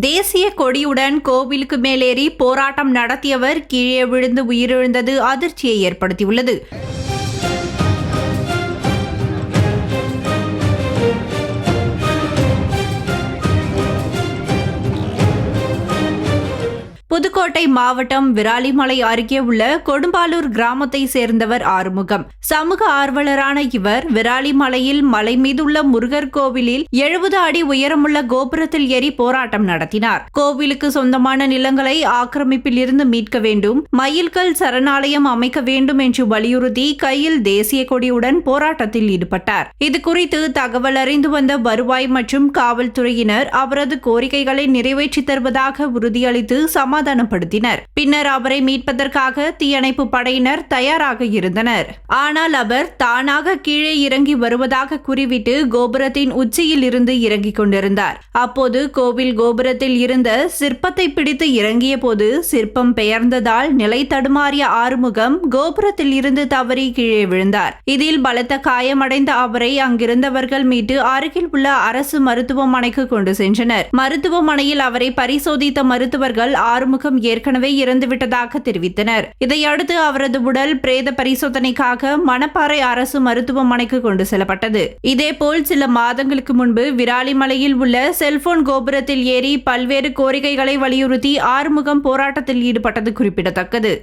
தேசிய கொடியுடன் கோவிலுக்கு மேலேறி போராட்டம் நடத்தியவர் கீழே விழுந்து உயிரிழந்தது அதிர்ச்சியை ஏற்படுத்தியுள்ளது. புதுக்கோட்டை மாவட்டம் விராலிமலை அருகே உள்ள கொடும்பாலூர் கிராமத்தை சேர்ந்தவர் ஆறுமுகம். சமூக ஆர்வலரான இவர் விராலிமலையில் மலை மீதுள்ள முருகர் கோவிலில் 70 அடி உயரமுள்ள கோபுரத்தில் ஏறி போராட்டம் நடத்தினார். கோவிலுக்கு சொந்தமான நிலங்களை ஆக்கிரமிப்பில் இருந்து மீட்க வேண்டும், மயில்கல் சரணாலயம் அமைக்க வேண்டும் என்று வலியுறுத்தி கையில் தேசிய கொடியுடன் போராட்டத்தில் ஈடுபட்டார். இதுகுறித்து தகவல் அறிந்து வந்த வருவாய் மற்றும் காவல்துறையினர் அவரது கோரிக்கைகளை நிறைவேற்றித் தருவதாக உறுதியளித்து சமாதானப்படுத்தினர். பின்னர் அவரை மீட்பதற்காக தீயணைப்பு படையினர் தயாராக இருந்தனர். ஆனால் அவர் தானாக கீழே இறங்கி வருவதாக கூறிவிட்டு கோபுரத்தின் உச்சியில் இருந்து இறங்கிக் கொண்டிருந்தார். அப்போது கோவில் கோபுரத்தில் இருந்த சிற்பத்தை பிடித்து இறங்கிய போது சிற்பம் பெயர்ந்ததால் நிலை தடுமாறிய ஆறுமுகம் கோபுரத்தில் இருந்து தவறி கீழே விழுந்தார். இதில் பலத்த காயமடைந்த அவரை அங்கிருந்தவர்கள் மீட்டு அருகில் உள்ள அரசு மருத்துவமனைக்கு கொண்டு சென்றனர். மருத்துவமனையில் அவரை பரிசோதித்த மருத்துவர்கள் ஆறுமுகம் ஏற்கனவே இறந்துவிட்டதாக தெரிவித்தனர். இதையடுத்து அவரது உடல் பிரேத பரிசோதனைக்காக மணப்பாறை அரசு மருத்துவமனைக்கு கொண்டு செல்லப்பட்டது. இதேபோல் சில மாதங்களுக்கு முன்பு விராலிமலையில் உள்ள செல்போன் கோபுரத்தில் ஏறி பல்வேறு கோரிக்கைகளை வலியுறுத்தி ஆறுமுகம் போராட்டத்தில் ஈடுபட்டது குறிப்பிடத்தக்கது.